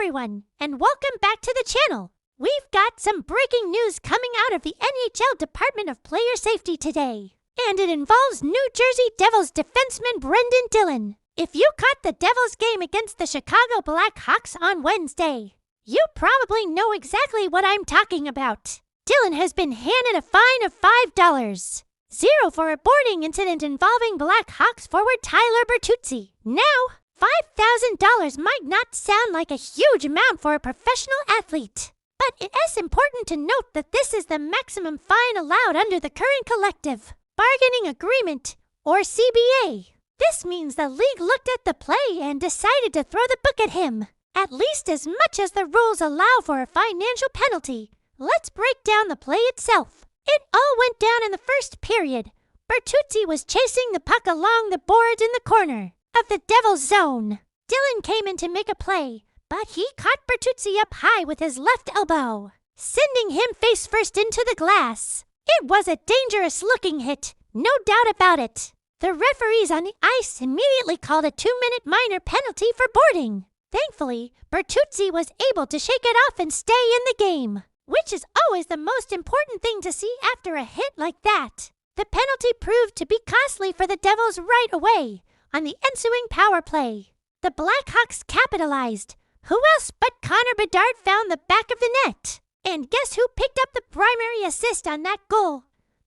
everyone, and welcome back to the channel. We've got some breaking news coming out of the NHL Department of Player Safety today, and it involves New Jersey Devils defenseman Brenden Dillon. If you caught the Devils game against the Chicago Blackhawks on Wednesday, you probably know exactly what I'm talking about. Dillon has been handed a fine of $5 for a boarding incident involving Blackhawks forward Tyler Bertuzzi. Now, $5,000 might not sound like a huge amount for a professional athlete, but it is important to note that this is the maximum fine allowed under the current collective bargaining agreement, or CBA. This means the league looked at the play and decided to throw the book at him, at least as much as the rules allow for a financial penalty. Let's break down the play itself. It all went down in the first period. Bertuzzi was chasing the puck along the boards in the corner of the Devils' zone. Dillon came in to make a play, but he caught Bertuzzi up high with his left elbow, sending him face first into the glass. It was a dangerous-looking hit, no doubt about it. The referees on the ice immediately called a 2-minute minor penalty for boarding. Thankfully, Bertuzzi was able to shake it off and stay in the game, which is always the most important thing to see after a hit like that. The penalty proved to be costly for the Devils right away on the ensuing power play. The Blackhawks capitalized. Who else but Connor Bedard found the back of the net? And guess who picked up the primary assist on that goal?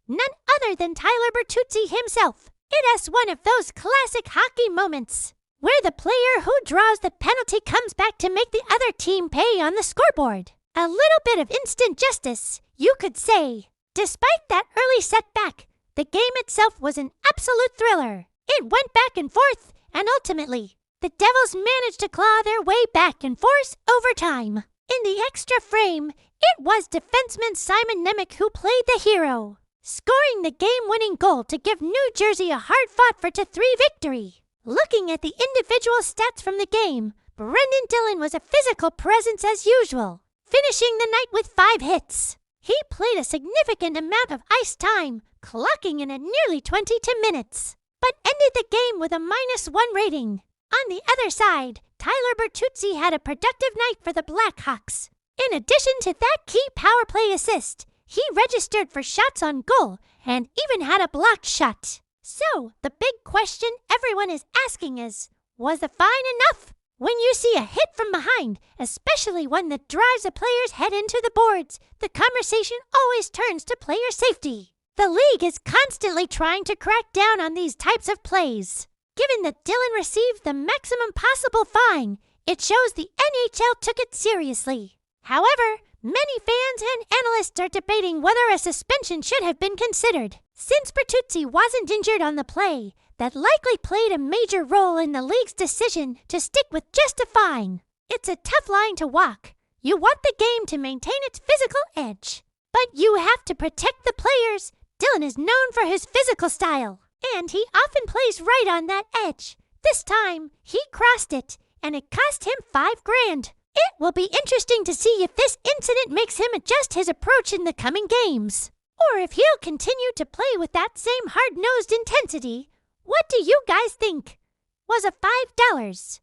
None other than Tyler Bertuzzi himself. It is one of those classic hockey moments where the player who draws the penalty comes back to make the other team pay on the scoreboard. A little bit of instant justice, you could say. Despite that early setback, the game itself was an absolute thriller. It went back and forth, and ultimately, the Devils managed to claw their way back and force overtime. In the extra frame, it was defenseman Simon Nemec who played the hero, scoring the game-winning goal to give New Jersey a hard-fought 4-3 victory. Looking at the individual stats from the game, Brenden Dillon was a physical presence as usual, finishing the night with 5 hits. He played a significant amount of ice time, clocking in at nearly 22 minutes, but ended the game with a -1 rating. On the other side, Tyler Bertuzzi had a productive night for the Blackhawks. In addition to that key power play assist, he registered for shots on goal and even had a blocked shot. So, the big question everyone is asking is, was the fine enough? When you see a hit from behind, especially one that drives a player's head into the boards, the conversation always turns to player safety. The league is constantly trying to crack down on these types of plays. Given that Dillon received the maximum possible fine, it shows the NHL took it seriously. However, many fans and analysts are debating whether a suspension should have been considered. Since Bertuzzi wasn't injured on the play, that likely played a major role in the league's decision to stick with just a fine. It's a tough line to walk. You want the game to maintain its physical edge, but you have to protect the players. Dillon is known for his physical style, and he often plays right on that edge. This time, he crossed it, and it cost him $5,000. It will be interesting to see if this incident makes him adjust his approach in the coming games, or if he'll continue to play with that same hard-nosed intensity. What do you guys think? Was a $5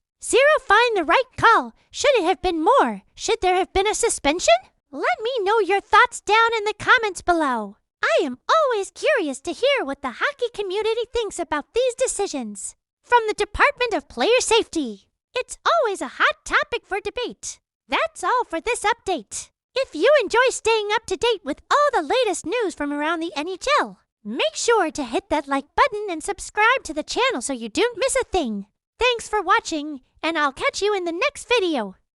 fine the right call? Should it have been more? Should there have been a suspension? Let me know your thoughts down in the comments below. I am always curious to hear what the hockey community thinks about these decisions. From the Department of Player Safety, it's always a hot topic for debate. That's all for this update. If you enjoy staying up to date with all the latest news from around the NHL, make sure to hit that like button and subscribe to the channel so you don't miss a thing. Thanks for watching, and I'll catch you in the next video.